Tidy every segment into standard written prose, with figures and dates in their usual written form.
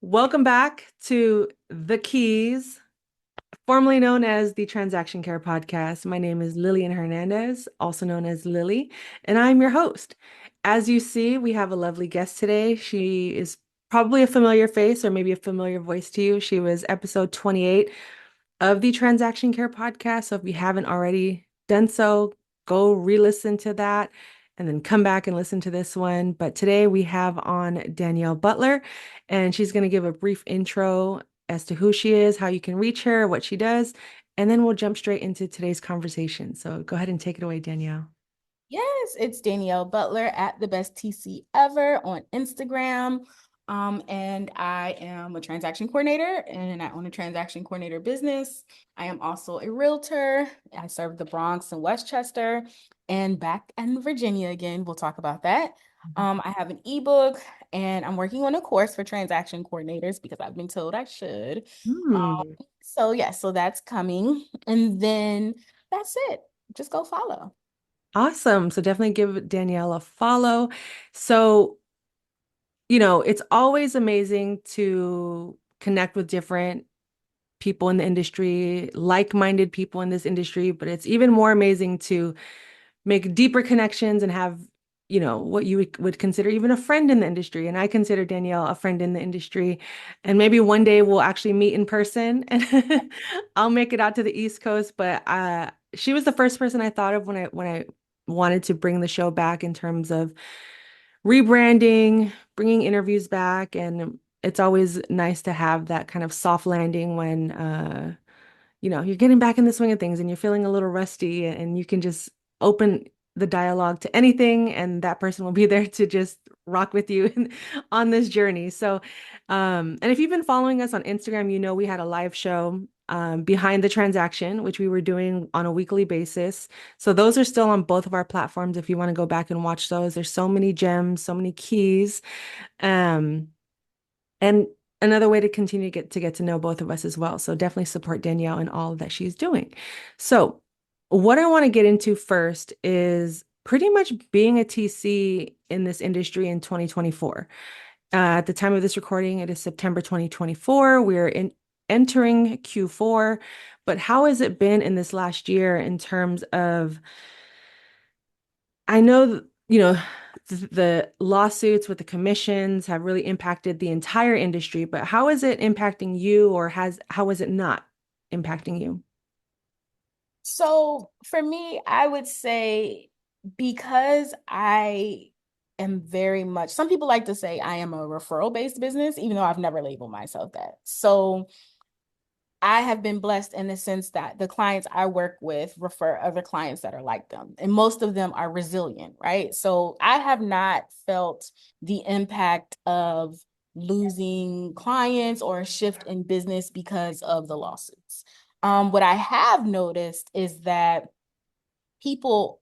Welcome back to The Keys, formerly known as the Transaction Care Podcast. My name is Lillian Hernandez, also known as Lilly, and I'm your host. As you see, we have a lovely guest today. She is probably a familiar face or maybe a familiar voice to you. She was episode 28 of the Transaction Care Podcast. So if you haven't already done so, go re-listen to that and then come back and listen to this one. But today we have on Danielle Butler, and she's going to give a brief intro as to who she is, how you can reach her, what she does, and then we'll jump straight into today's conversation. So go ahead and take it away, Danielle. Yes, it's Danielle Butler at the best TC ever on Instagram. And I am a transaction coordinator and I own a transaction coordinator business. I am also a realtor. I serve the Bronx and Westchester and back in Virginia again. We'll talk about that. I have an ebook and I'm working on a course for transaction coordinators because I've been told I should. Um, Hmm. so that's coming. And then that's it. Just go follow. Awesome. So definitely give Danielle a follow. So, it's always amazing to connect with different people in the industry, like-minded people in this industry, but it's even more amazing to make deeper connections and have, what you would consider even a friend in the industry. And I consider Danielle a friend in the industry. And maybe one day we'll actually meet in person and I'll make it out to the East Coast. But she was the first person I thought of when I wanted to bring the show back in terms of rebranding, bringing interviews back. And it's always nice to have that kind of soft landing when you're getting back in the swing of things and you're feeling a little rusty and you can just open the dialogue to anything and that person will be there to just rock with you on this journey. So, and if you've been following us on Instagram, we had a live show behind the transaction, which we were doing on a weekly basis. So those are still on both of our platforms if you want to go back and watch those. There's so many gems, so many keys. Um, and another way to continue to get to know both of us as well. So definitely support Danielle in all that she's doing. So what I want to get into first is pretty much being a TC in this industry in 2024. At the time of this recording, it is September 2024. Entering Q4, but how has it been in this last year in terms of I know, the lawsuits with the commissions have really impacted the entire industry, but how is it impacting you or how is it not impacting you? So for me, I would say because I am very much, some people like to say I am a referral-based business, even though I've never labeled myself that. So I have been blessed in the sense that the clients I work with refer other clients that are like them, and most of them are resilient, right? So I have not felt the impact of losing clients or a shift in business because of the lawsuits. What I have noticed is that people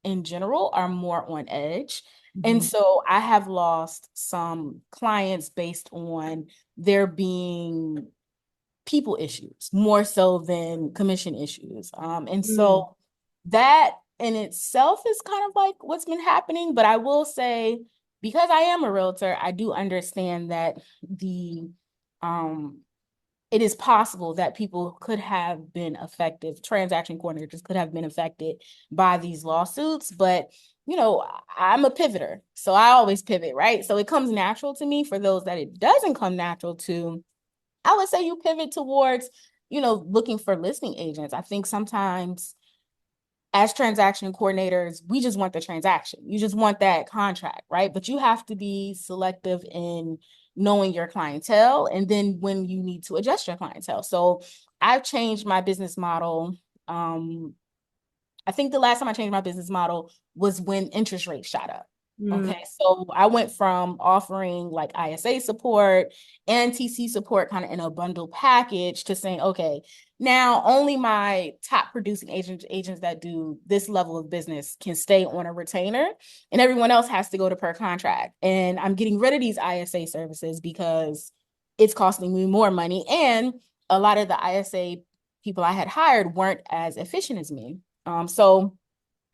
in general are more on edge. And Mhm. so I have lost some clients based on there being people issues more so than commission issues. And Mm. so that in itself is kind of like what's been happening. But I will say, because I am a realtor, I do understand that the um it is possible that people could have been affected, transaction coordinators could have been affected by these lawsuits. But I'm a pivoter. So I always pivot, right? So it comes natural to me. For those that it doesn't come natural to, I would say you pivot towards, looking for listing agents. I think sometimes as transaction coordinators, we just want the transaction. You just want that contract, right? But you have to be selective in knowing your clientele and then when you need to adjust your clientele. So I've changed my business model. I think the last time I changed my business model was when interest rates shot up. Mm. Okay, so I went from offering like ISA support and TC support kind of in a bundle package to saying, okay, now only my top producing agents that do this level of business can stay on a retainer, and everyone else has to go to per contract. And I'm getting rid of these ISA services because it's costing me more money, and a lot of the ISA people I had hired weren't as efficient as me. So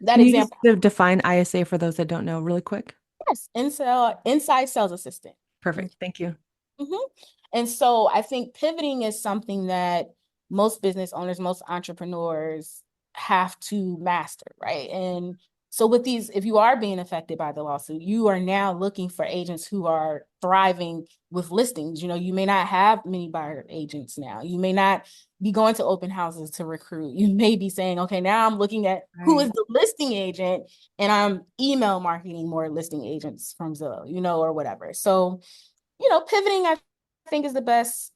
that Can you just example, define ISA for those that don't know really quick? yes, inside sales assistant. Perfect. Thank you. Mhm. And so I think pivoting is something that most business owners, most entrepreneurs have to master, right? And so with these, if you are being affected by the lawsuit, you are now looking for agents who are thriving with listings. You know, you may not have many buyer agents now. You may not be going to open houses to recruit. You may be saying, okay, now I'm looking at who is Right. the listing agent and I'm email marketing more listing agents from Zillow, you know, or whatever. So pivoting, I think, is the best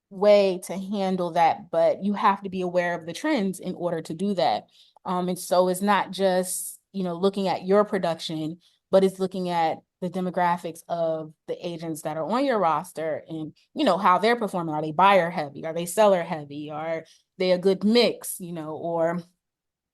way to handle that, but you have to be aware of the trends in order to do that. And so it's not just, looking at your production, but it's looking at the demographics of the agents that are on your roster and, how they're performing. Are they buyer heavy? Are they seller heavy? Are they a good mix, or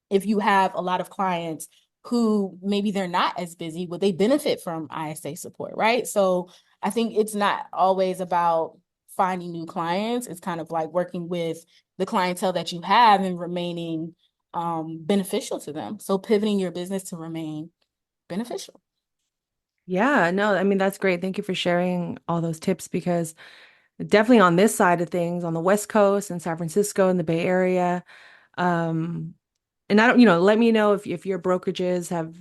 if you have a lot of clients who maybe they're not as busy, would they benefit from ISA support, right? So I think it's not always about finding new clients. It's kind of like working with the clientele that you have and remaining beneficial to them. So pivoting your business to remain beneficial. Yeah, no, I mean, that's great. Thank you for sharing all those tips because definitely on this side of things, on the West Coast and San Francisco and the Bay Area, um, and I don't, let me know if your brokerages have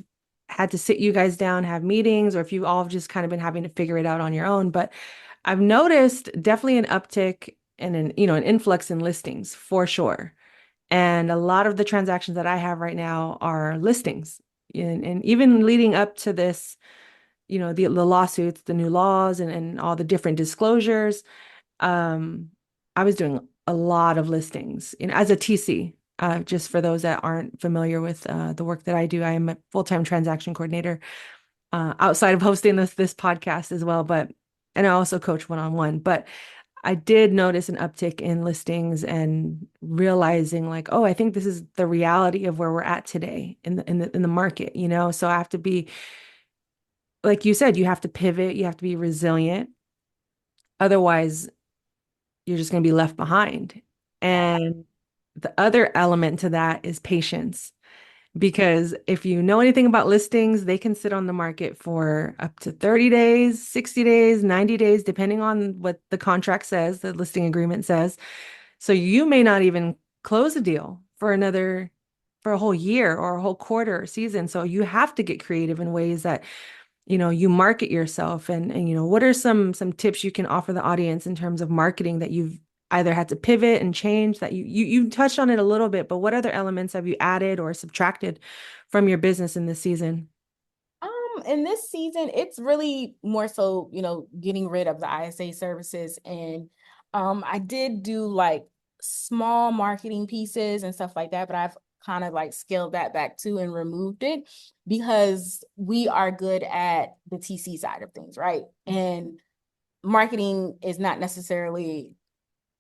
had to sit you guys down, have meetings, or if you all have just kind of been having to figure it out on your own. But I've noticed definitely an uptick and an influx in listings for sure. And a lot of the transactions that I have right now are listings. And even leading up to this, the lawsuits, the new laws and all the different disclosures, um, I was doing a lot of listings, as a TC. Just for those that aren't familiar with the work that I do, I am a full-time transaction coordinator outside of hosting this podcast as well. And I also coach one-on-one. But I did notice an uptick in listings and realizing like, oh, I think this is the reality of where we're at today in the market, So I have to be, like you said, you have to pivot, you have to be resilient. Otherwise, you're just going to be left behind. And the other element to that is patience. Because if you know anything about listings, they can sit on the market for up to 30 days, 60 days, 90 days, depending on what the contract says, the listing agreement says. So you may not even close a deal for a whole year or a whole quarter or season. So you have to get creative in ways that you market yourself and what are some tips you can offer the audience in terms of marketing that you've either had to pivot and change that you touched on it a little bit, but what other elements have you added or subtracted from your business in this season? In this season, it's really more so, getting rid of the ISA services. And I did do like small marketing pieces and stuff like that, but I've kind of like scaled that back too and removed it because we are good at the TC side of things, right? And marketing is not necessarily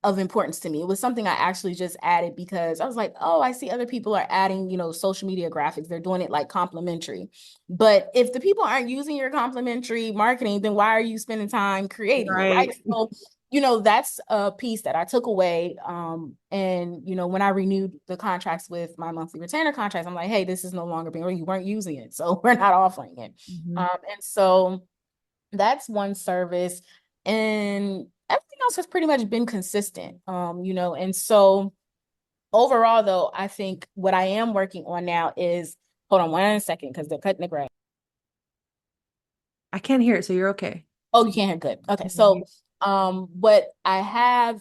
of importance to me. It was something I actually just added because I was like, oh, I see other people are adding, social media graphics. They're doing it like complimentary. But if the people aren't using your complimentary marketing, then why are you spending time creating it, right? Right. So, that's a piece that I took away. And when I renewed the contracts with my monthly retainer contracts, I'm like, hey, this is no longer being, or you weren't using it. So we're not offering it. Mhm. And so that's one service. And everything else has pretty much been consistent. And so overall though, I think what I am working on now is hold on 1 second because they're cutting the grass. I can't hear it, so you're okay. Oh, you can't hear good. Okay. So what I have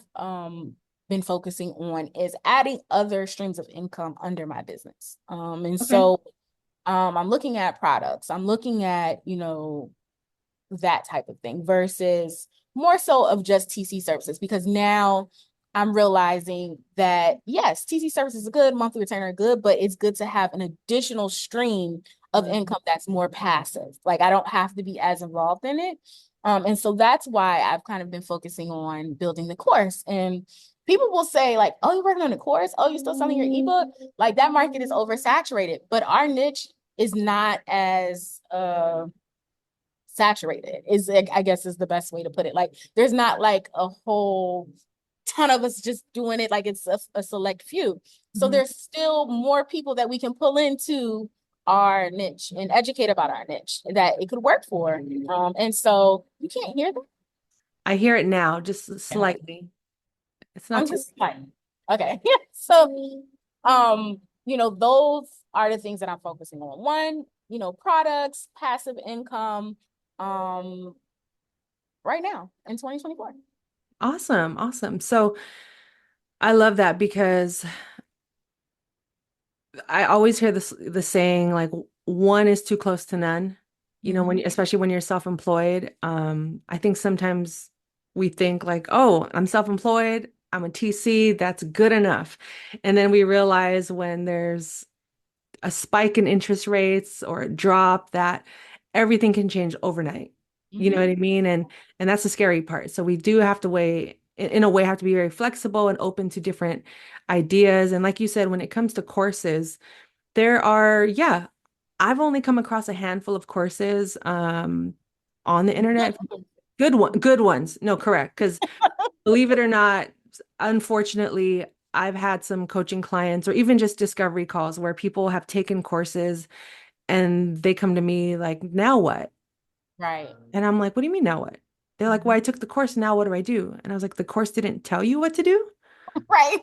been focusing on is adding other streams of income under my business. And Okay. so I'm looking at products. I'm looking at, that type of thing versus more so of just TC services because now I'm realizing that yes, TC services are good, monthly retainer are good, but it's good to have an additional stream of income that's more passive. Like I don't have to be as involved in it. And so that's why I've kind of been focusing on building the course. And people will say, like, oh, you're working on the course? Oh, you're still selling your ebook? Like that market is oversaturated, but our niche is not as saturated is I guess is the best way to put it. Like there's not like a whole ton of us just doing it like it's a select few. So Mhm. there's still more people that we can pull into our niche and educate about our niche that it could work for. And so you can't hear that. I hear it now, just Yeah. slightly. It's not I'm too. just like, okay. So, those are the things that I'm focusing on. One, products, passive income, um, right now in 2024. Awesome, awesome. So I love that because I always hear the saying like one is too close to none. You know, Mhm. especially when you're self-employed. I think sometimes we think like, oh, I'm self-employed, I'm a TC, that's good enough. And then we realize when there's a spike in interest rates or a drop that everything can change overnight. You know what I Mhm. mean? And that's the scary part. So we do have to in a way, have to be very flexible and open to different ideas. And like you said, when it comes to courses, there are, yeah, I've only come across a handful of courses on the internet. Good ones. No, correct. Because believe it or not, unfortunately, I've had some coaching clients or even just discovery calls where people have taken courses and they come to me like, now what? Right. And I'm like, what do you mean now what? They're like, well, I took the course, now what do I do? And I was like, the course didn't tell you what to do? Right.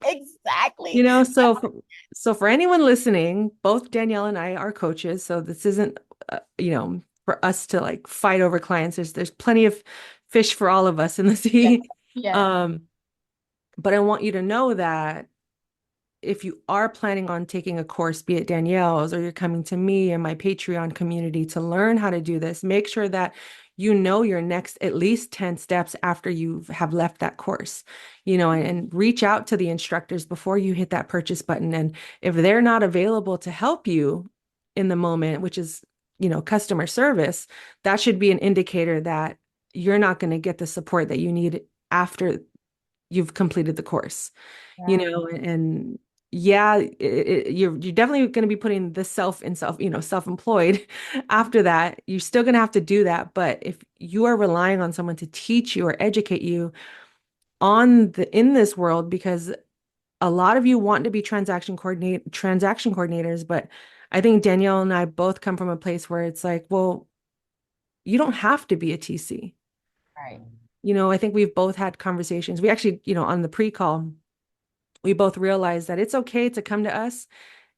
You Exactly. know, so for anyone listening, both Danielle and I are coaches, so this isn't for us to like fight over clients. There's plenty of fish for all of us in the Yeah. sea. Yeah. Um, but I want you to know that if you are planning on taking a course, be it Danielle's or you're coming to me and my Patreon community to learn how to do this, make sure that you know your next at least 10 steps after you have left that course, and reach out to the instructors before you hit that purchase button. And if they're not available to help you in the moment, which is, customer service, that should be an indicator that you're not going to get the support that you need after you've completed the course, Right. and yeah, you're definitely going to be putting the self-employed. After that, you're still going to have to do that. But if you are relying on someone to teach you or educate you in this world, because a lot of you want to be transaction coordinators, but I think Danielle and I both come from a place where it's like, well, you don't have to be a TC. Right. I think we've both had conversations. We actually, on the pre-call, we both realized that it's okay to come to us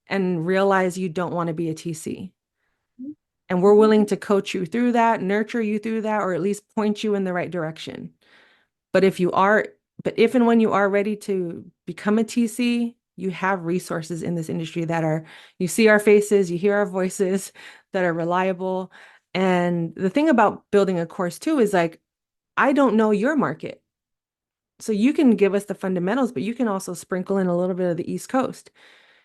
and realize you don't want to be a TC. And we're Mhm. willing to coach you through that, nurture you through that, or at least point you in the right direction. But if and when you are ready to become a TC, you have resources in this industry you see our faces, you hear our voices, that are reliable. And the thing about building a course too is like, I don't know your market. So you can give us the fundamentals, but you can also sprinkle in a little bit of the East Coast.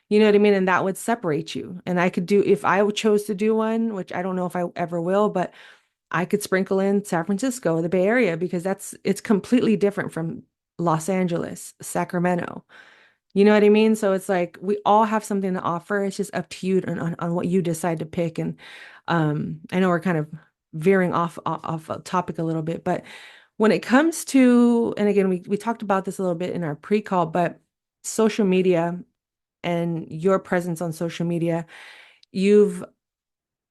You know what I mean? And that would separate you. And I could do, if I chose to do one, which I don't know if I ever will, but I could sprinkle in San Francisco, the Bay Area, because it's completely different from Los Angeles, Sacramento. You know what I mean? So it's like we all have something to offer. It's just up to you on what you decide to pick. And I know we're kind of veering off a topic a little bit, but when it comes to, and again, we talked about this a little bit in our pre-call, but social media and your presence on social media, you've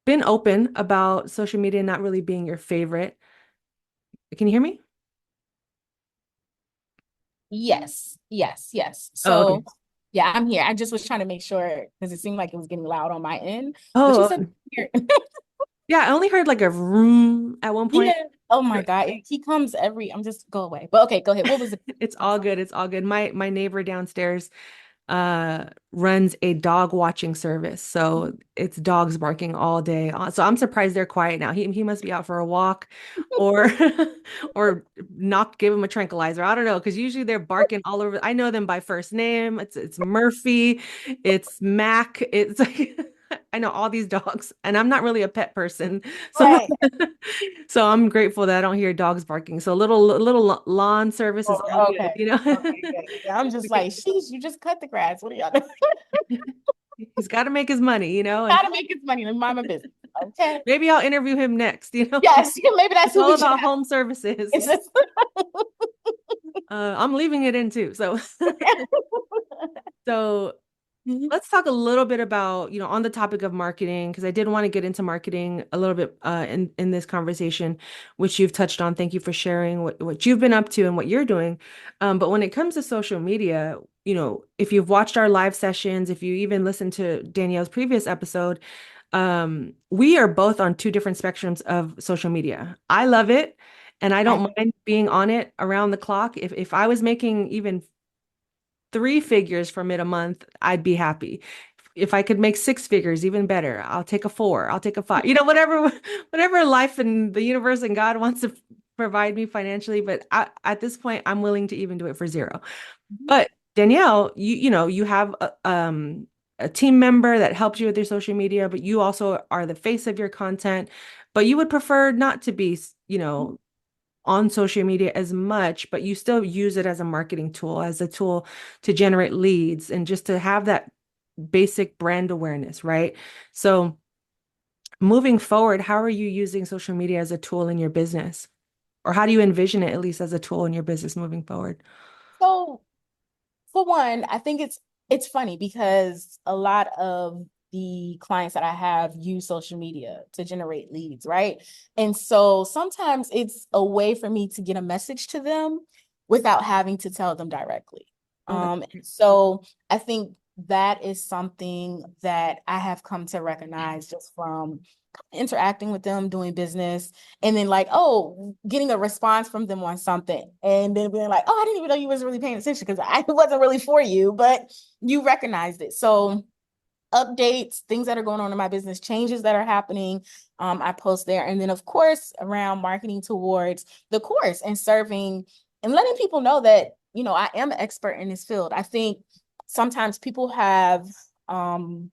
been open about social media not really being your favorite. Can you hear me? Yes. Yes. Yes. Oh, okay. So, yeah, I'm here. I just was trying to make sure because it seemed like it was getting loud on my end, but you Oh, said here. yeah, I only heard like a room at one Yeah. point. Oh my God. He comes I'm just go away. But okay, go ahead. What was it? It's all good. It's all good. My neighbor downstairs runs a dog watching service. So it's dogs barking all day. So I'm surprised they're quiet now. He must be out for a walk or or not give him a tranquilizer. I don't know, because usually they're barking all over. I know them by first name. It's Murphy, it's Mac, it's like I know all these dogs, and I'm not really a pet person. So Right. so I'm grateful that I don't hear dogs barking. So little lawn service is all Oh, good, okay. Okay, good. Yeah, I'm just like, sheesh, you just cut the grass. What are y'all doing? He's got to make his money, and Gotta make his money and mind my business. Okay. maybe I'll interview him next. Yes, maybe that's It's who all we should about have. home services. It's just I'm leaving it in too. So, so Mhm. let's talk a little bit about, on the topic of marketing, because I did want to get into marketing a little bit in this conversation, which you've touched on. Thank you for sharing what you've been up to and what you're doing. But when it comes to social media, if you've watched our live sessions, if you even listened to Danielle's previous episode, we are both on two different spectrums of social media. I love it, and I don't I mind being on it around the clock. If I was making even three figures from it a month, I'd be happy. If I could make six figures, even better. I'll take a four. I'll take a five. Whatever, whatever life and the universe and God wants to provide me financially. But at this point, I'm willing to even do it for zero. But Danielle, you have a team member that helps you with your social media, but you also are the face of your content. But you would prefer not to be, on social media as much, but you still use it as a marketing tool, as a tool to generate leads and just to have that basic brand awareness, right? So moving forward, how are you using social media as a tool in your business? Or how do you envision it, at least as a tool in your business moving forward? so for one, I think it's funny because a lot of the clients that I have use social media to generate leads, right? And so sometimes it's a way for me to get a message to them without having to tell them directly. Oh, that's And so I think that is something that I have come to recognize just from interacting with them, doing business, and then like, oh, getting a response from them on something, and then being like, oh, I didn't even know you was really paying attention because I wasn't really for you, but you recognized it. So updates, things that are going on in my business, changes that are happening, I post there. And then of course around marketing towards the course and serving and letting people know that, I am an expert in this field. I think sometimes people have I'm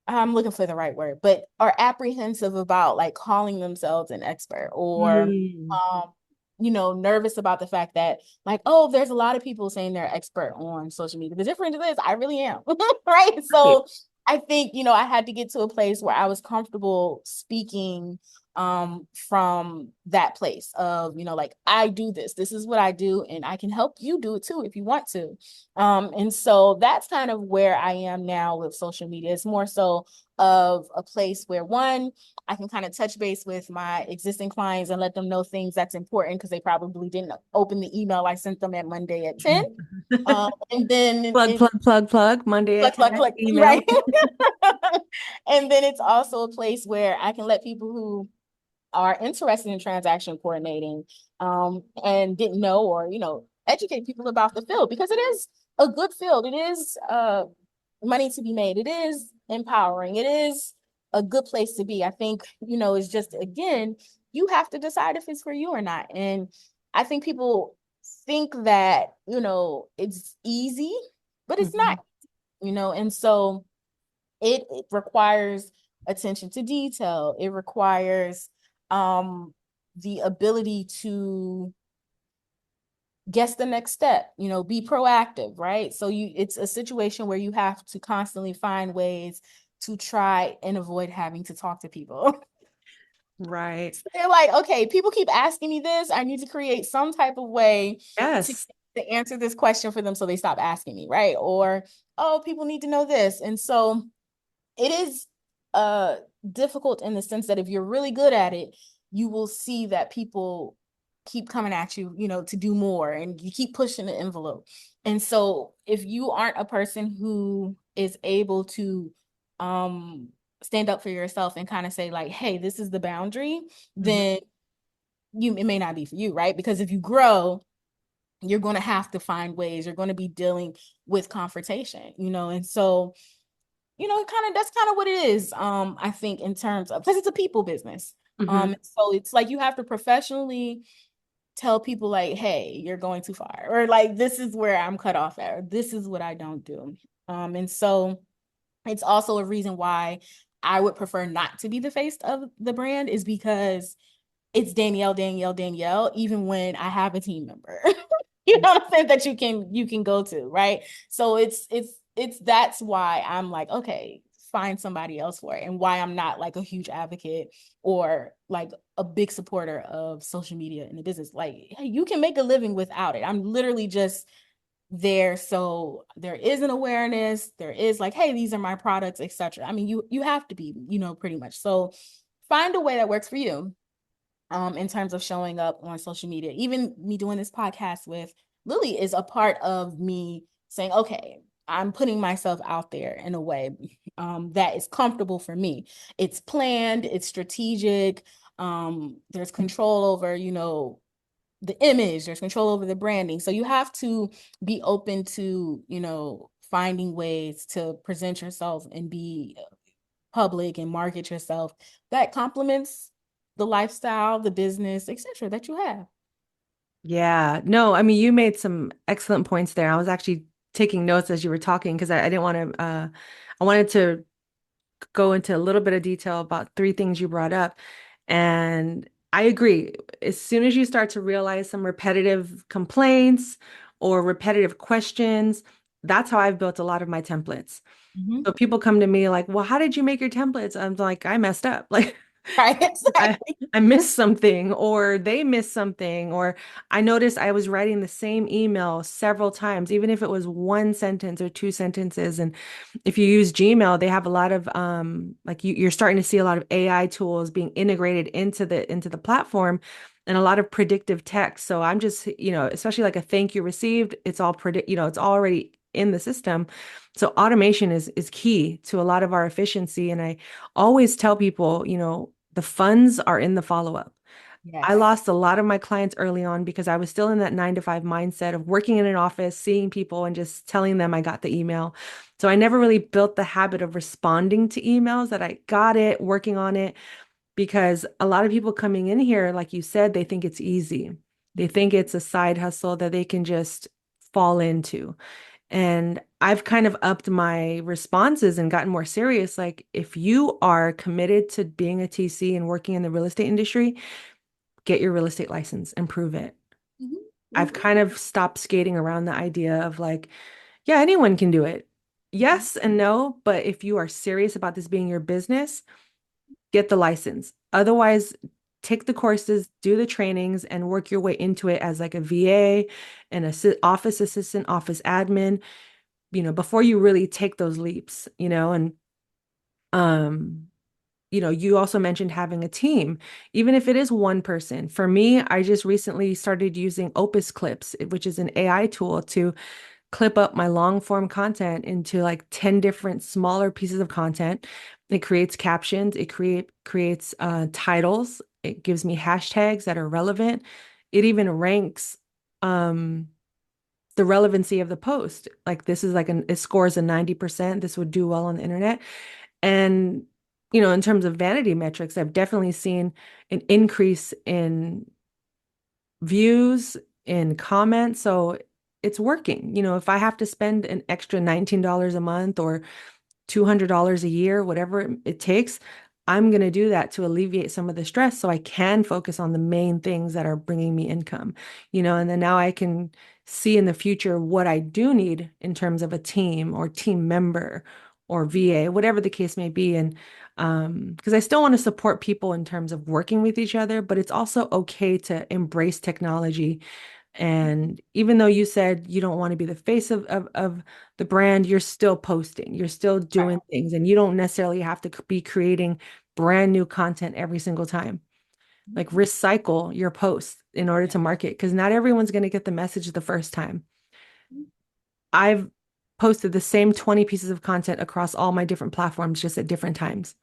looking for the right word, but are apprehensive about like calling themselves an expert or Mm. um nervous about the fact that like, oh, there's a lot of people saying they're expert on social media. The difference is I really am. Right? Right. So I think, I had to get to a place where I was comfortable speaking from that place of, like I do this. This is what I do and I can help you do it too if you want to. And so that's kind of where I am now with social media. It's more so of a place where one, I can kind of touch base with my existing clients and let them know things that's important because they probably didn't open the email I sent them at Monday at 10. And then Plug, it, plug, plug, plug. Monday at click, 10, click, click, email. right? And then it's also a place where I can let people who are interested in transaction coordinating and didn't know or educate people about the field because it is a good field. It is money to be made. It is empowering. It is a good place to be. I think it's just again you have to decide if it's for you or not. And I think people think that it's easy, but it's not. Mhm. And so it requires attention to detail. It requires the ability to guess the next step, be proactive, right? So it's a situation where you have to constantly find ways to try and avoid having to talk to people. Right. So they're like, okay, people keep asking me this. I need to create some type of way to Yes. answer this question for them so they stop asking me, right? Or, oh, people need to know this. And so it is difficult in the sense that if you're really good at it, you will see that people keep coming at you, to do more and you keep pushing the envelope. And so if you aren't a person who is able to um stand up for yourself and kind of say like, hey, this is the boundary, Mhm. then it may not be for you, right? Because if you grow, you're going to have to find ways, you're going to be dealing with confrontation, and so that's kind of what it is. I think in terms of because it's a people business. Mhm. So it's like you have to professionally tell people like, hey, you're going too far, or like this is where I'm cut off at, or this is what I don't do. And so it's also a reason why I would prefer not to be the face of the brand is because it's Danielle, Danielle, Danielle, even when I have a team member. You know what I'm saying? That you can go to, right? So it's that's why I'm like, okay, find somebody else for it, and why I'm not like a huge advocate or like a big supporter of social media in the business. Like, hey, you can make a living without it. I'm literally just there. So there is an awareness, there is like, hey, these are my products, etc. I mean, you have to be, pretty much. So find a way that works for you in terms of showing up on social media. Even me doing this podcast with Lilly is a part of me saying, okay, I'm putting myself out there in a way that is comfortable for me. It's planned, it's strategic. There's control over, the image, there's control over the branding. So you have to be open to, finding ways to present yourself and be public and market yourself that complements the lifestyle, the business, etc. that you have. Yeah, no, I mean, you made some excellent points there. I was actually taking notes as you were talking because I didn't want to, I wanted to go into a little bit of detail about three things you brought up. And I agree. As soon as you start to realize some repetitive complaints or repetitive questions, that's how I've built a lot of my templates. Mhm. So people come to me like, well, how did you make your templates? I'm like, I messed up. Like, Right, I exactly. I missed something or they missed something or I noticed I was writing the same email several times, even if it was one sentence or two sentences. And if you use Gmail, they have a lot of like you're starting to see a lot of AI tools being integrated into the platform and a lot of predictive text. So I'm just, especially like a thank you received, it's all it's already in the system. So automation is key to a lot of our efficiency. And I always tell people, the funds are in the follow-up. I Yes. lost a lot of my clients early on because I was still in that 9 to 5 mindset of working in an office, seeing people and just telling them I got the email. So I never really built the habit of responding to emails that I got it, working on it, because a lot of people coming in here, like you said, they think it's easy. They think it's a side hustle that they can just fall into. And I've kind of upped my responses and gotten more serious. Like, if you are committed to being a TC and working in the real estate industry, get your real estate license and prove it. Mhm. I've Mhm. kind of stopped skating around the idea of like, yeah, anyone can do it. Mhm. Yes and no, but if you are serious about this being your business, get the license. Otherwise, take the courses, do the trainings, and work your way into it as like a VA, an office assistant, office admin, before you really take those leaps, and um, you also mentioned having a team, even if it is one person. For me, I just recently started using Opus Clips, which is an AI tool to clip up my long form content into like 10 different smaller pieces of content. It creates captions, it creates titles, it gives me hashtags that are relevant. It even ranks um the relevancy of the post. Like this is like it scores a 90%. This would do well on the internet. And, in terms of vanity metrics, I've definitely seen an increase in views, in comments. So it's working. If I have to spend an extra $19 a month or $200 a year, whatever it takes, I'm going to do that to alleviate some of the stress so I can focus on the main things that are bringing me income, and then now I can see in the future what I do need in terms of a team or team member or VA, whatever the case may be. And because I still want to support people in terms of working with each other, but it's also okay to embrace technology. And even though you said you don't want to be the face of the brand, you're still posting, you're still Right. doing things, and you don't necessarily have to be creating brand new content every single time. Like recycle your posts in order Yeah. to market, because not everyone's going to get the message the first time. I've posted the same 20 pieces of content across all my different platforms just at different times.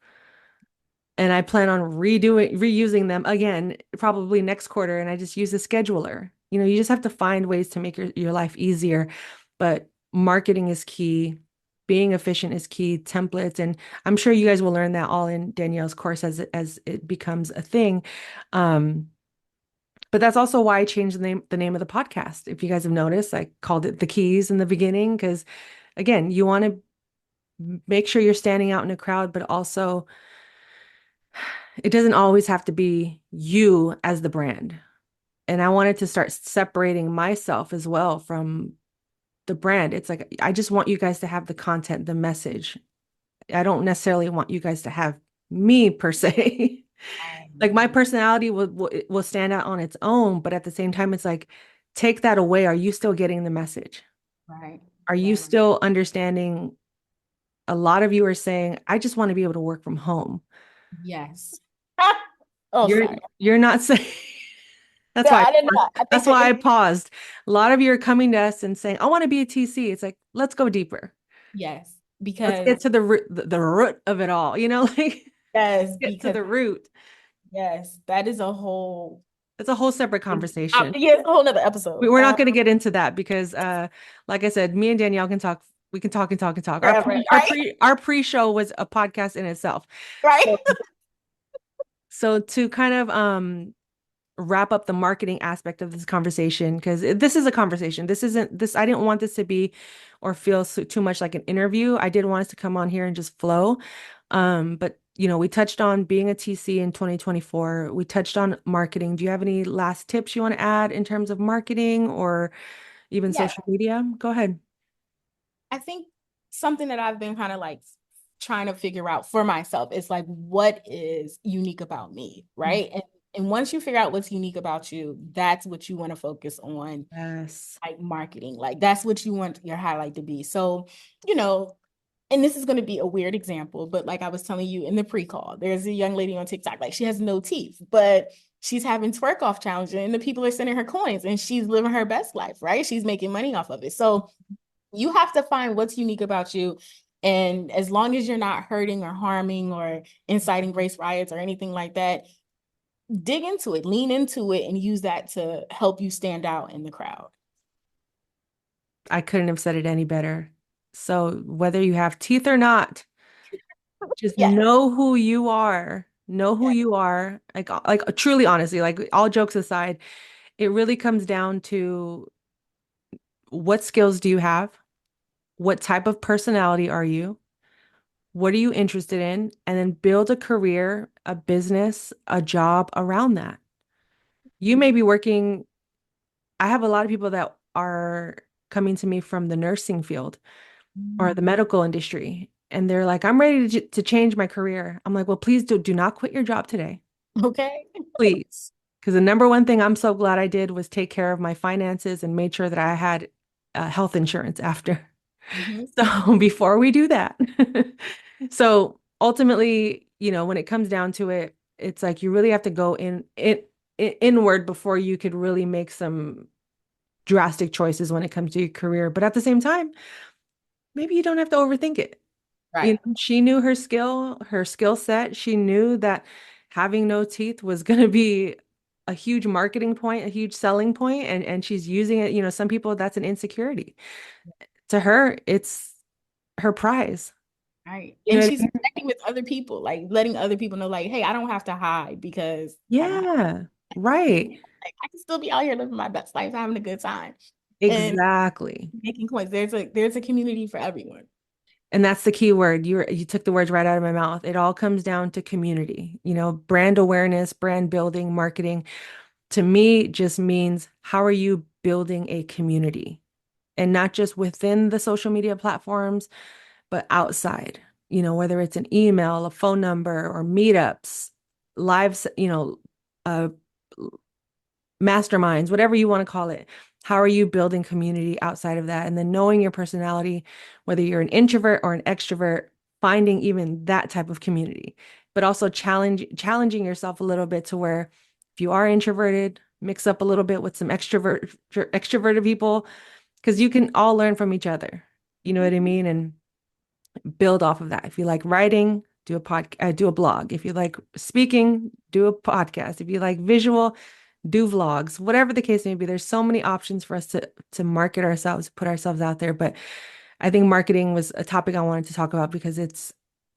And I plan on reusing them again, probably next quarter. And I just use a scheduler. You just have to find ways to make your life easier. But marketing is key. Being efficient is key, templates. And I'm sure you guys will learn that all in Danielle's course as it becomes a thing. Um, but that's also why I changed the name of the podcast. If you guys have noticed, I called it The Keys in the beginning, because again, you want to make sure you're standing out in a crowd, but also it doesn't always have to be you as the brand. And I wanted to start separating myself as well from the brand. It's like, I just want you guys to have the content, the message. I don't necessarily want you guys to have me per se. Like my personality will stand out on its own, but at the same time, it's like, take that away. Are you still getting the message? Right. Are you Right. still understanding? A lot of you are saying, I just want to be able to work from home. Yes. Oh, You're sorry. you're not saying that's No, why I didn't know. I think that's that why I paused. A lot of you are coming to us and saying, I want to be a TC. It's like, let's go deeper. yes, Let's get because to the root of it all, like yes, get to because the root. yes, that is a whole It's a whole separate conversation. yeah, it's a whole nother episode. We're not going to get into that because like I said, me and Danielle can talk. We can talk and talk and talk. Our Forever, pre our right? pre our pre-show was a podcast in itself. Right. So so to kind of wrap up the marketing aspect of this conversation, because this is a conversation. This isn't this, I didn't want this to be or feel too much like an interview. I did want us to come on here and just flow. But we touched on being a TC in 2024. We touched on marketing. Do you have any last tips you want to add in terms of marketing or even Yeah, social media? Go ahead. I think something that I've been kind of like trying to figure out for myself is like what is unique about me, right? And once you figure out what's unique about you, that's what you want to focus on, Yes. like marketing. Like that's what you want your highlight to be. So, you know, and this is going to be a weird example, but like I was telling you in the pre-call, there's a young lady on TikTok, like she has no teeth, but she's having twerk off challenge and the people are sending her coins and she's living her best life, right? She's making money off of it. So you have to find what's unique about you. And as long as you're not hurting or harming or inciting race riots or anything like that, dig into it, lean into it, and use that to help you stand out in the crowd. I couldn't have said it any better. So whether you have teeth or not, just Yes. know who you are. Know who Yes. you are. Like truly, honestly, like all jokes aside, it really comes down to what skills do you have? What type of personality are you? What are you interested in? And then build a career, a business, a job around that. You may be working. I have a lot of people that are coming to me from the nursing field or the medical industry. And they're like, I'm ready to change my career. I'm like, well, please do not quit your job today. Okay. Please. Because the number one thing I'm so glad I did was take care of my finances and made sure that I had health insurance after. Mhm. So before we do that. So ultimately, when it comes down to it, it's like you really have to go inward before you could really make some drastic choices when it comes to your career. But at the same time, maybe you don't have to overthink it. Right. She knew her skill set. She knew that having no teeth was going to be a huge marketing point, a huge selling point, and she's using it. Some people that's an insecurity. To her, it's her prize. Right. You And know what she's I mean? connecting with other people, like letting other people know, like, hey, I don't have to hide because I don't have Yeah, right. like I can still be out here living my best life, having a good time and Exactly. making coins. There's a community for everyone. And that's the key word. You took the words right out of my mouth. It all comes down to community. Brand awareness, brand building, marketing. To me, just means how are you building a community? And not just within the social media platforms, but outside, whether it's an email, a phone number, or meetups, lives, uh, masterminds, whatever you want to call it. How are you building community outside of that? And then knowing your personality, whether you're an introvert or an extrovert, finding even that type of community, but also challenging yourself a little bit to where if you are introverted, mix up a little bit with some extroverted people, because you can all learn from each other. You know what I mean? And build off of that. If you like writing, do a blog. If you like speaking, do a podcast. If you like visual, do vlogs. Whatever the case may be, there's so many options for us to market ourselves, put ourselves out there. But I think marketing was a topic I wanted to talk about because it's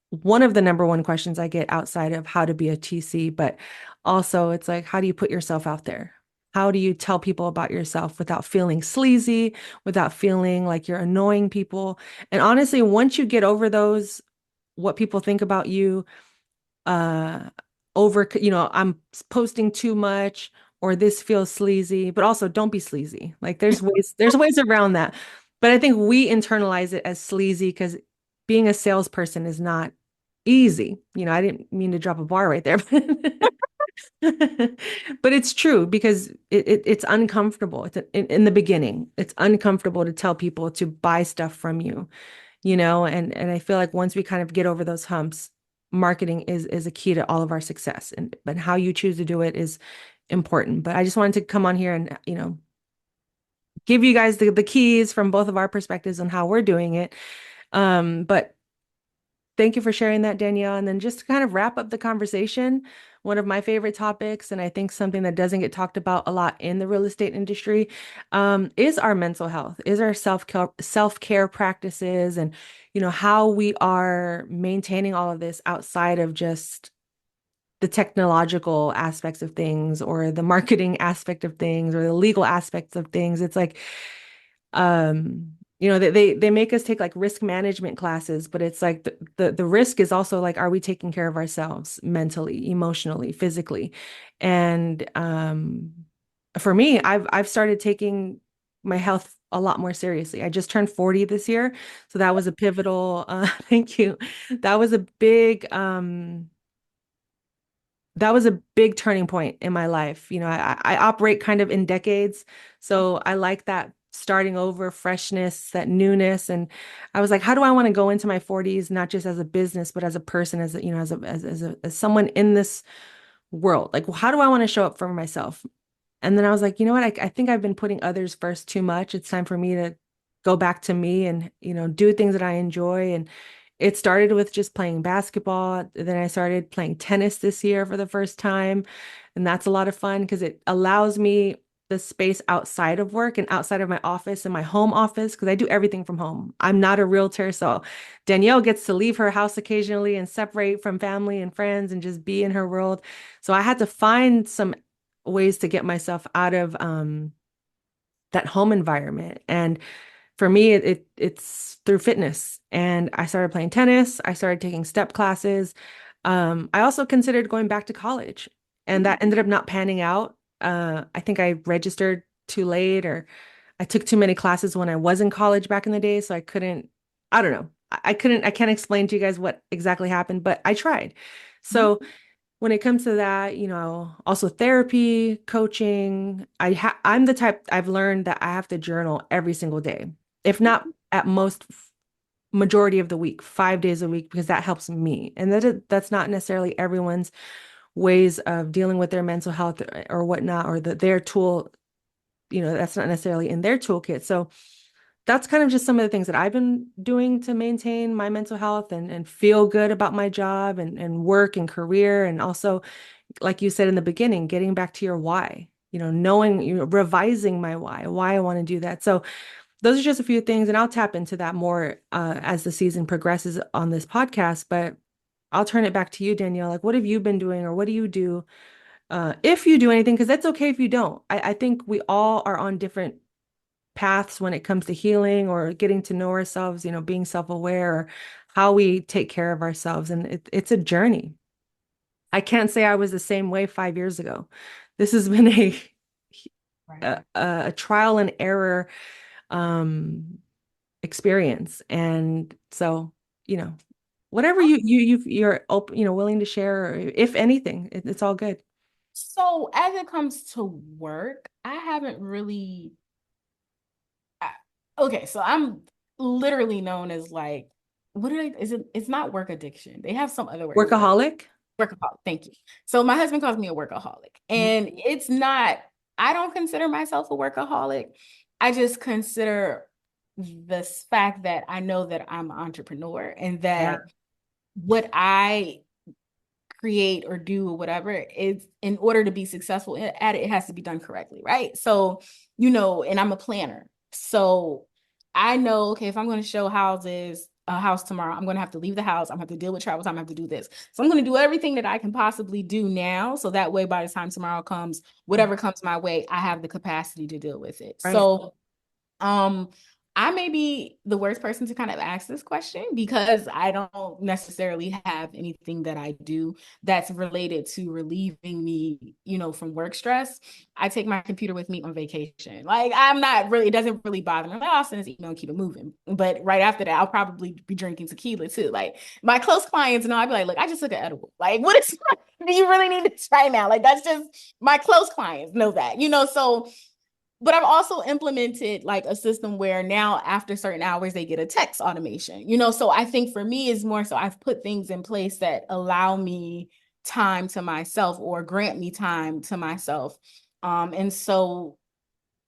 one of the number one questions I get outside of how to be a TC, but also it's like, how do you put yourself out there? How do you tell people about yourself without feeling sleazy, without feeling like you're annoying people? And honestly, once you get over those, what people think about you, uh, I'm posting too much or this feels sleazy, but also don't be sleazy. Like there's ways around that. But I think we internalize it as sleazy because being a salesperson is not easy. I didn't mean to drop a bar right there. But it's true because it's uncomfortable. In the beginning, it's uncomfortable to tell people to buy stuff from you, and I feel like once we kind of get over those humps, marketing is a key to all of our success. And but how you choose to do it is important. But I just wanted to come on here and, give you guys the keys from both of our perspectives on how we're doing it. But thank you for sharing that, Danielle. And then just to kind of wrap up the conversation, one of my favorite topics, and I think something that doesn't get talked about a lot in the real estate industry, is our mental health, is our self-care practices, and how we are maintaining all of this outside of just the technological aspects of things or the marketing aspect of things or the legal aspects of things. It's like, they make us take like risk management classes, but it's like the risk is also like, are we taking care of ourselves mentally, emotionally, physically? And for me, I've started taking my health a lot more seriously. I just turned 40 this year, so that was a pivotal, thank you. That was a big that was a big turning point in my life. I operate kind of in decades. So I like that starting over, freshness, that newness. And I was like, how do I want to go into my 40s, not just as a business, but as a person, as someone in this world? Like, how do I want to show up for myself? And then I was like, you know what? I think I've been putting others first too much. It's time for me to go back to me and, do things that I enjoy. And it started with just playing basketball. Then I started playing tennis this year for the first time. And that's a lot of fun because it allows me the space outside of work and outside of my office and my home office because I do everything from home. I'm not a realtor. So Danielle gets to leave her house occasionally and separate from family and friends and just be in her world. So I had to find some ways to get myself out of that home environment. And for me, it's through fitness. And I started playing tennis. I started taking step classes. I also considered going back to college, and that ended up not panning out. I think I registered too late, or I took too many classes when I was in college back in the day, so I couldn't. I don't know. I can't explain to you guys what exactly happened, but I tried. Mhm. So when it comes to that, also therapy, coaching, I'm the type I've learned that I have to journal every single day, if not at most majority of the week, 5 days a week, because that helps me. And that's not necessarily everyone's ways of dealing with their mental health or whatnot, or their tool, that's not necessarily in their toolkit. So that's kind of just some of the things that I've been doing to maintain my mental health and feel good about my job and work and career. And also, like you said in the beginning, getting back to your why, knowing, revising my why I want to do that. So those are just a few things, and I'll tap into that more as the season progresses on this podcast. But I'll turn it back to you, Danielle. Like, what have you been doing, or what do you do, if you do anything? Because that's okay if you don't. I think we all are on different paths when it comes to healing or getting to know ourselves, being self-aware, or how we take care of ourselves. And it's a journey. I can't say I was the same way 5 years ago. This has been Right. a trial and error um, experience. And so, you know, whatever you're open, willing to share, or if anything, it's all good. So as it comes to work, I haven't really I, okay, so I'm literally known as like, what did I, is it, it's not work addiction. They have some other word for it. Workaholic. Workaholic. Thank you. So my husband calls me a workaholic, Mhm. and it's not, I don't consider myself a workaholic. I just consider the fact that I know that I'm an entrepreneur and Yeah, that what I create or do or whatever is in order to be successful at it, it has to be done correctly, right? So, and I'm a planner. So I know, okay, if I'm going to show a house tomorrow, I'm going to have to leave the house. I'm going to have to deal with travel time. I have to do this. So I'm going to do everything that I can possibly do now. So that way, by the time tomorrow comes, whatever comes my way, I have the capacity to deal with it. right. So, um, I may be the worst person to kind of ask this question because I don't necessarily have anything that I do that's related to relieving me, from work stress. I take my computer with me on vacation. Like I'm not really, it doesn't really bother me. Like, I'll send this email and keep it moving. But right after that, I'll probably be drinking tequila too. Like my close clients know, I'd be like, look, I just took an edible. Like, what is, do you really need this right now? Like that's just my close clients know that, so but I've also implemented like a system where now after certain hours they get a text automation, so I think for me is more so I've put things in place that allow me time to myself or grant me time to myself. And so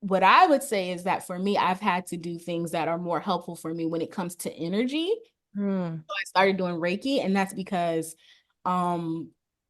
what I would say is that for me, I've had to do things that are more helpful for me when it comes to energy. Mm, I started doing Reiki, and that's because um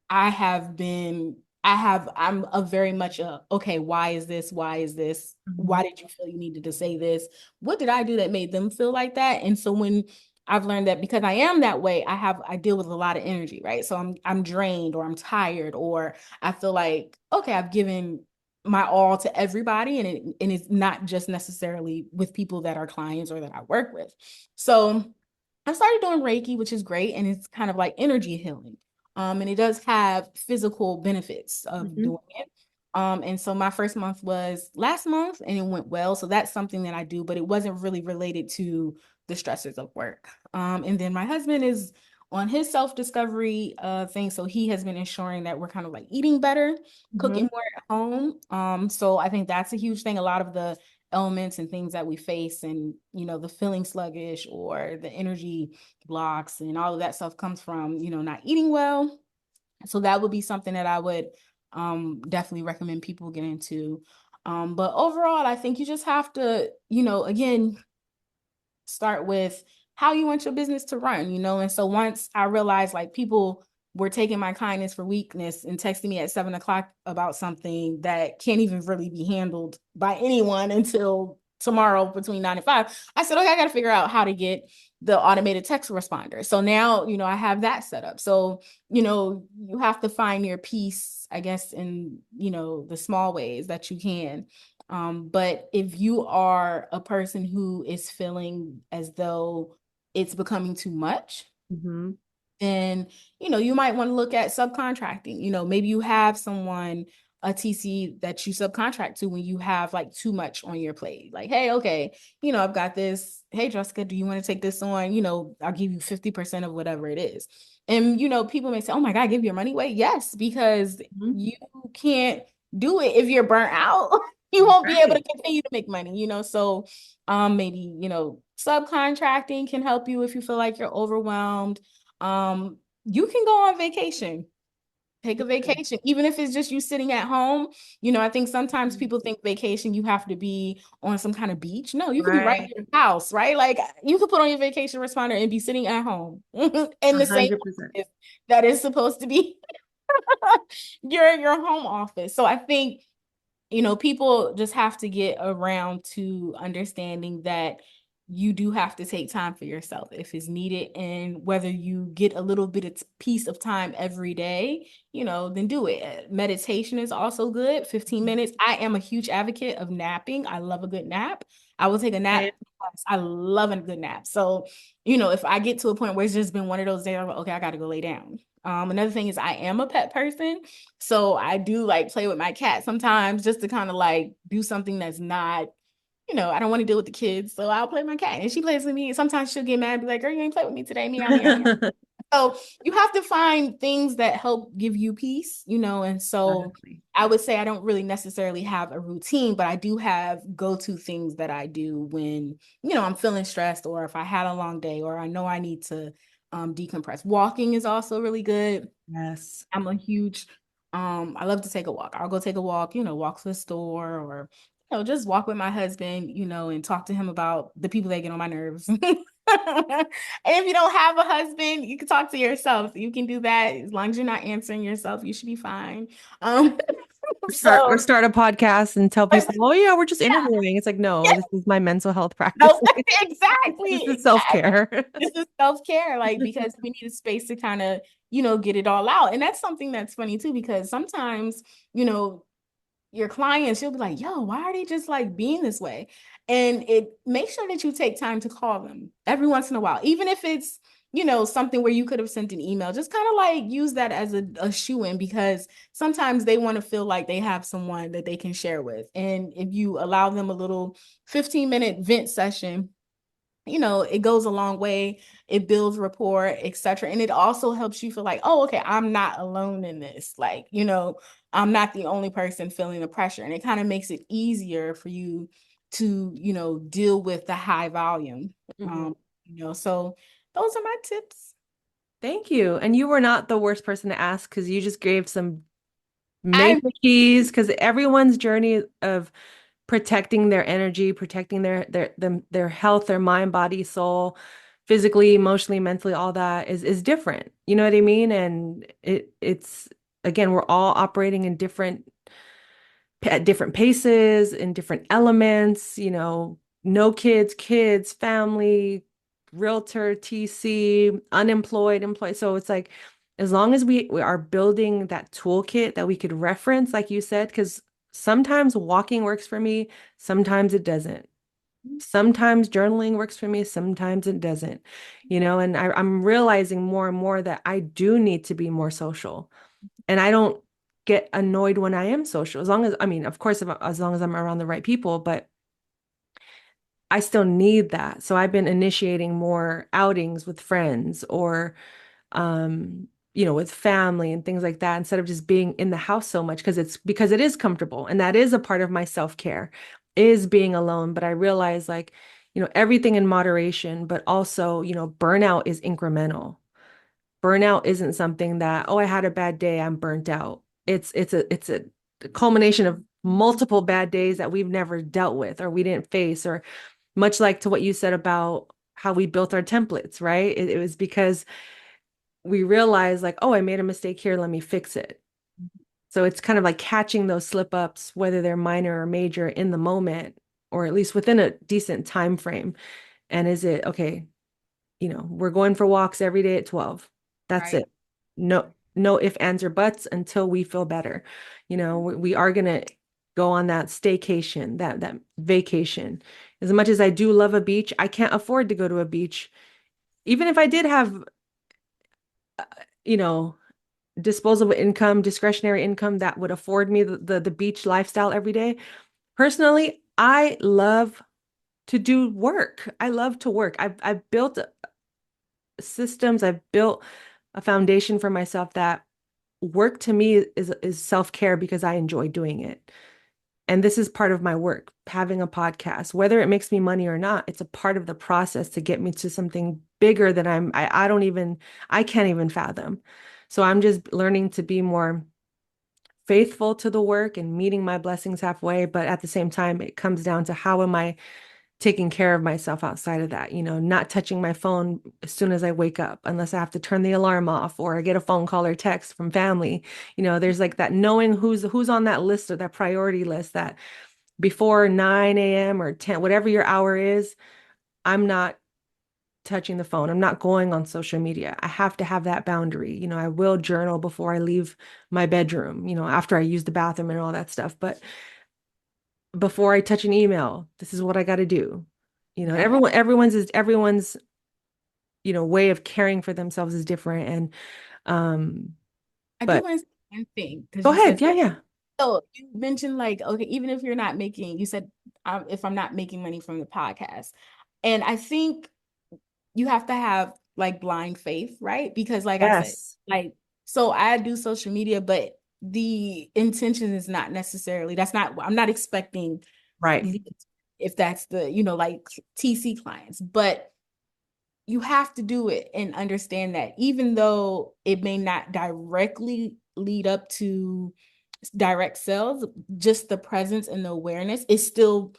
I have been I'm a very much a okay, why is this? Why is this? mhm, Why did you feel you needed to say this? What did I do that made them feel like that? And so when I've learned that because I am that way, I deal with a lot of energy, right? So I'm drained or I'm tired or I feel like, okay, I've given my all to everybody and it's not just necessarily with people that are clients or that I work with. So I started doing Reiki, which is great, and it's kind of like energy healing. And it does have physical benefits of mhm, doing it. And so my first month was last month and it went well. So that's something that I do, but it wasn't really related to the stressors of work. And then my husband is on his self-discovery thing. So he has been ensuring that we're kind of like eating better, mhm, cooking more at home. So I think that's a huge thing. A lot of the elements and things that we face and the feeling sluggish or the energy blocks and all of that stuff comes from not eating well, so that would be something that I would definitely recommend people get into. But overall I think you just have to again start with how you want your business to run, And so once I realized like people were taking my kindness for weakness and texting me at 7 o'clock about something that can't even really be handled by anyone until tomorrow between 9 and 5, I said, okay, I got to figure out how to get the automated text responder. So now, I have that set up. So, you have to find your peace, I guess, in, the small ways that you can. But if you are a person who is feeling as though it's becoming too much, mhm, then you might want to look at subcontracting. Maybe you have someone, a TC that you subcontract to when you have like too much on your plate. Like, hey, okay, I've got this. Hey, Jessica, do you want to take this on? I'll give you 50% of whatever it is. And people may say, oh my God, give your money away. Yes, because mhm. you can't do it if you're burnt out. You won't be able to Right. continue to make money, so maybe subcontracting can help you if you feel like you're overwhelmed. You can go on vacation. Take a vacation, even if it's just you sitting at home. I think sometimes Mhm. people think vacation, you have to be on some kind of beach. No, you could be right in Right. your house, right? Like you could put on your vacation responder and be sitting at home in the same 100%. office that is supposed to be your home office. So I think people just have to get around to understanding that you do have to take time for yourself if it's needed. And whether you get a little bit of piece of time every day, then do it. Meditation is also good. 15 minutes. I am a huge advocate of napping. I love a good nap. I will take a nap. Right. I love a good nap. So, if I get to a point where it's just been one of those days, I'm like, okay, I got to go lay down. Another thing is I am a pet person. So I do like play with my cat sometimes just to kind of like do something that's not, I don't want to deal with the kids. So I'll play with my cat and she plays with me. Sometimes she'll get mad and be like, girl, you ain't play with me today. Meow, meow, meow. So you have to find things that help give you peace, and so Exactly. I would say I don't really necessarily have a routine, but I do have go-to things that I do when, I'm feeling stressed or if I had a long day or I know I need to decompress. Walking is also really good. Yes. I'm a huge I love to take a walk. I'll go take a walk, walk to the store or just walk with my husband, and talk to him about the people that get on my nerves. And if you don't have a husband, you can talk to yourself. You can do that as long as you're not answering yourself, you should be fine. Um Or so start a podcast and tell people, oh yeah, we're just yeah, interviewing. It's like, no, yeah, this is my mental health practice. no, This exactly, is exactly. self-care. This is self-care, like because we need a space to kind of, get it all out. And that's something that's funny too, because sometimes, you know, your clients, you'll be like, yo, why are they just like being this way? And it make sure that you take time to call them every once in a while, even if it's, something where you could have sent an email, just kind of like use that as a shoe-in, because sometimes they want to feel like they have someone that they can share with. And if you allow them a little 15-minute vent session, it goes a long way. It builds rapport, etc. And it also helps you feel like, oh, okay, I'm not alone in this. Like, I'm not the only person feeling the pressure. And it kind of makes it easier for you to, deal with the high volume. Mhm. So those are my tips. Thank you. And you were not the worst person to ask because you just gave some I major keys because everyone's journey of protecting their energy, protecting their health, their mind, body, soul, physically, emotionally, mentally, all that is different. You know what I mean? And it's again, we're all operating in at different paces, in different elements, no kids, kids, family, realtor, TC, unemployed, employed. So it's like, as long as we are building that toolkit that we could reference, like you said, because sometimes walking works for me, sometimes it doesn't. Sometimes journaling works for me, sometimes it doesn't, and I'm realizing more and more that I do need to be more social. And I don't get annoyed when I am social, as long as, I mean, of course, as long as I'm around the right people, but I still need that. So I've been initiating more outings with friends or, with family and things like that, instead of just being in the house so much, because it is comfortable. And that is a part of my self-care is being alone. But I realize like, everything in moderation, but also, burnout is incremental. Burnout isn't something that, oh, I had a bad day, I'm burnt out. It's a culmination of multiple bad days that we've never dealt with or we didn't face, or much like to what you said about how we built our templates, right? It was because we realized like, oh, I made a mistake here, let me fix it. So it's kind of like catching those slip ups, whether they're minor or major in the moment, or at least within a decent time frame. And is it okay? We're going for walks every day at 12. That's Right. it. No ifs, ands, or buts until we feel better. We are gonna go on that staycation, that vacation. As much as I do love a beach, I can't afford to go to a beach. Even if I did have, uh, you know, disposable income, discretionary income that would afford me the beach lifestyle every day. Personally, I love to do work. I love to work. I've built systems, I've built a foundation for myself that work to me is self-care because I enjoy doing it. And this is part of my work, having a podcast, whether it makes me money or not, it's a part of the process to get me to something bigger than I don't even, I can't even fathom. So I'm just learning to be more faithful to the work and meeting my blessings halfway. But at the same time, it comes down to how am I taking care of myself outside of that, not touching my phone as soon as I wake up, unless I have to turn the alarm off or I get a phone call or text from family. There's like that knowing who's on that list or that priority list that before 9 a.m. or 10, whatever your hour is, I'm not touching the phone. I'm not going on social media. I have to have that boundary. I will journal before I leave my bedroom, after I use the bathroom and all that stuff. But before I touch an email, this is what I got to do. Yeah. Everyone's way of caring for themselves is different. And I do but want to say one thing, because go you ahead. said, Yeah, yeah. so you mentioned like, okay, even if you're not making, you said, if I'm not making money from the podcast. And I think you have to have like blind faith, right? Because like I said, Yes. like, so I do social media, but the intention is not necessarily, I'm not expecting Right. leads if that's the, like TC clients, but you have to do it and understand that even though it may not directly lead up to direct sales, just the presence and the awareness is still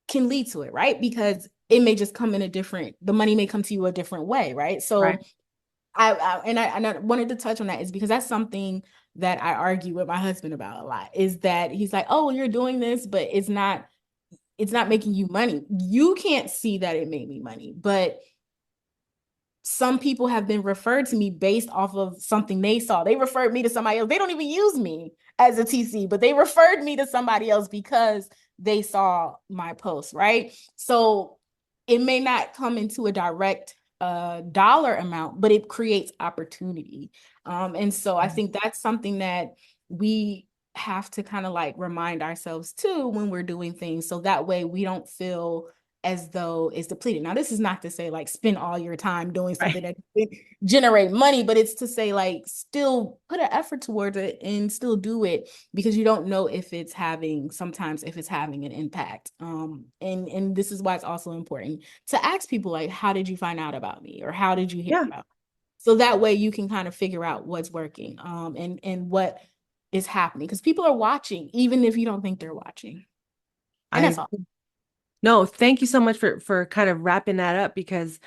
can lead to it, right? Because it may just come in the money may come to you a different way, right? Right. So I wanted to touch on that is because that's something that I argue with my husband about a lot, is that he's like, oh, well, you're doing this, but it's not making you money. You can't see that it made me money, but some people have been referred to me based off of something they saw. They referred me to somebody else. They don't even use me as a TC, but they referred me to somebody else because they saw my post, right? So it may not come into a direct dollar amount, but it creates opportunity. And so I think that's something that we have to kind of like remind ourselves too when we're doing things. So that way we don't feel as though it's depleted. Now, this is not to say like spend all your time doing Right. something that generate money, but it's to say like still put an effort towards it and still do it because you don't know if it's having sometimes if it's having an impact. And this is why it's also important to ask people like, how did you find out about me or how did you hear Yeah. about me? So that way you can kind of figure out what's working and what is happening because people are watching even if you don't think they're watching. And I that's all. No, thank you so much for kind of wrapping that up because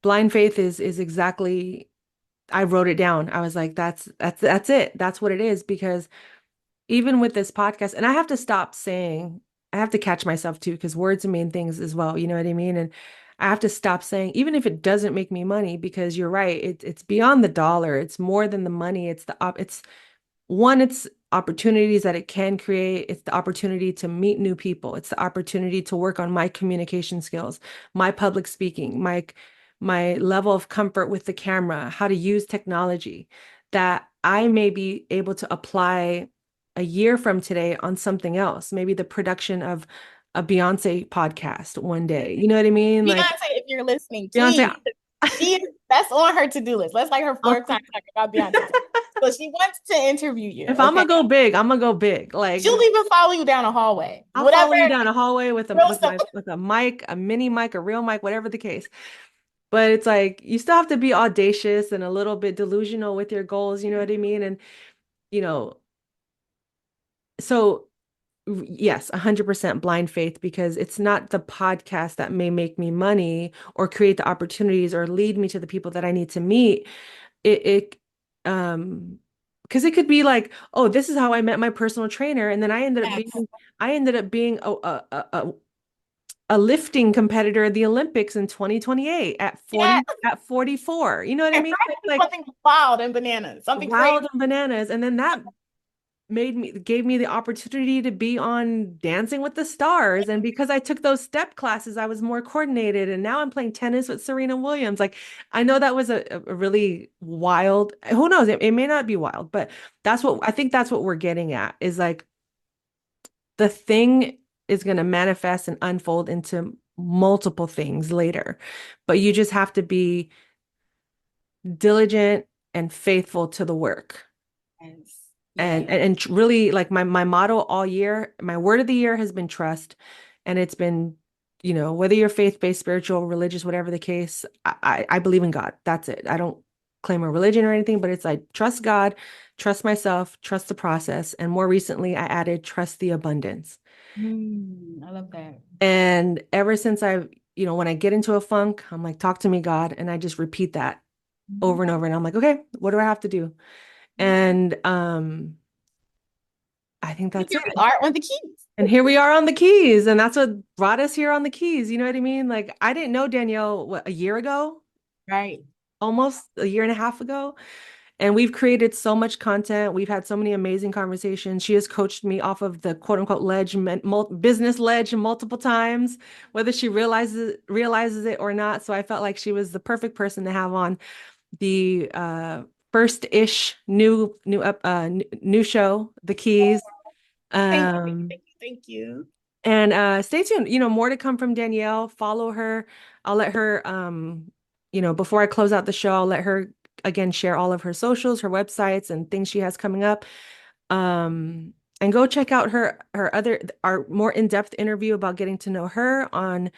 blind faith is exactly I wrote it down. I was like, that's it. That's what it is. Because even with this podcast, and I have to stop saying, I have to catch myself too, because words mean things as well. You know what I mean? And I have to stop saying, even if it doesn't make me money, because you're right, it's beyond the dollar. It's more than the money. It's one, it's opportunities that it can create. It's the opportunity to meet new people. It's the opportunity to work on my communication skills, my public speaking, my level of comfort with the camera, how to use technology that I may be able to apply a year from today on something else, maybe the production of a Beyonce podcast one day. You know what I mean? Like Beyonce, if you're listening, Beyonce. please. That's on her to-do list. That's like her fourth time talking about Beyonce. So she wants to interview you. If I'm Okay. gonna go big, I'm gonna go big. Like She'll even follow you down a hallway. I'll Whatever. follow you down a hallway with a Real stuff. mic, a mini mic, a real mic, whatever the case. But it's like you still have to be audacious and a little bit delusional with your goals, you know what I mean? And you know, so yes, 100% blind faith because it's not the podcast that may make me money or create the opportunities or lead me to the people that I need to meet. It um because it could be like, oh, this is how I met my personal trainer, and then Yes. I ended up being a lifting competitor at the Olympics in 2028 Yes. at 44. You know what I Right. mean? Like Something wild and bananas. Something crazy. wild and bananas. And then that gave me the opportunity to be on Dancing with the Stars. And because I took those step classes, I was more coordinated. And now I'm playing tennis with Serena Williams. Like I know that was a really wild, who knows? It may not be wild, but I think that's what we're getting at is like the thing is going to manifest and unfold into multiple things later. But you just have to be diligent and faithful to the work. Yes. And Yes. really like my motto all year, my word of the year has been trust. And it's been, you know, whether you're faith-based, spiritual, religious, whatever the case, I believe in God. That's it. I don't claim a religion or anything, but it's like trust God, trust myself, trust the process. And more recently, I added trust the abundance. I love that. And ever since you know, when I get into a funk, I'm like, talk to me, God. And I just repeat that over and over. And I'm like, okay, what do I have to do? And I think Here that's it. we are on the keys. And here we are on the keys. And that's what brought us here on the keys. You know what I mean? Like I didn't know Danielle, what, a year ago, Right. almost a year and a half ago. And we've created so much content. We've had so many amazing conversations. She has coached me off of the quote unquote business ledge multiple times, whether she realizes it or not. So I felt like she was the perfect person to have on the first-ish new show, The Keys. Thank you. Um, Thank you. Thank you. and stay tuned. You know, more to come from Danielle. Follow her. I'll let her you know, before I close out the show, I'll let her again share all of her socials, her websites, and things she has coming up. And go check out our more in-depth interview about getting to know her on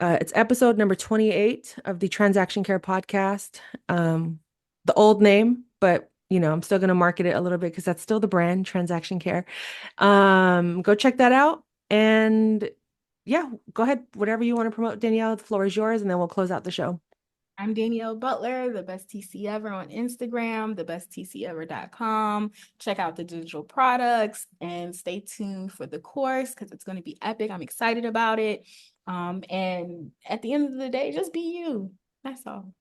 it's episode number 28 of the Transaction Care podcast. The old name, but you know, I'm still going to market it a little bit because that's still the brand, Transaction Care. Go check that out. And yeah, go ahead. Whatever you want to promote, Danielle, the floor is yours, and then we'll close out the show. I'm Danielle Butler, the best TC ever on Instagram, thebesttcever.com. Check out the digital products and stay tuned for the course because it's going to be epic. I'm excited about it. And at the end of the day, just be you. That's all.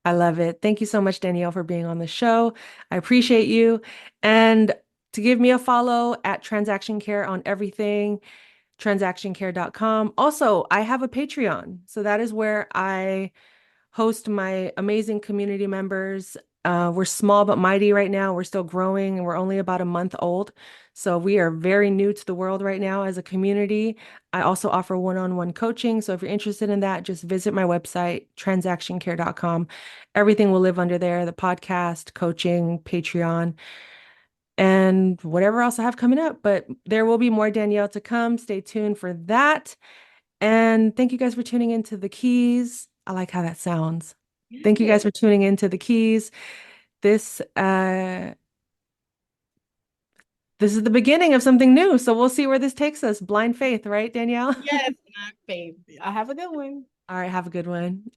I love it. Thank you so much, Danielle, for being on the show. I appreciate you. And to give me a follow at Transaction Care on everything, transactioncare.com. Also, I have a Patreon. So that is where I host my amazing community members. We're small but mighty right now. We're still growing and we're only about a month old. So we are very new to the world right now as a community. I also offer one-on-one coaching. So if you're interested in that, just visit my website, transactioncare.com. Everything will live under there, the podcast, coaching, Patreon, and whatever else I have coming up. But there will be more Danielle to come. Stay tuned for that. And thank you guys for tuning into The Keys. I like how that sounds. Thank you guys for tuning into The Keys. This this is the beginning of something new. So we'll see where this takes us. Blind faith, right, Danielle? Yes, not faith. I have a good one. All right, have a good one.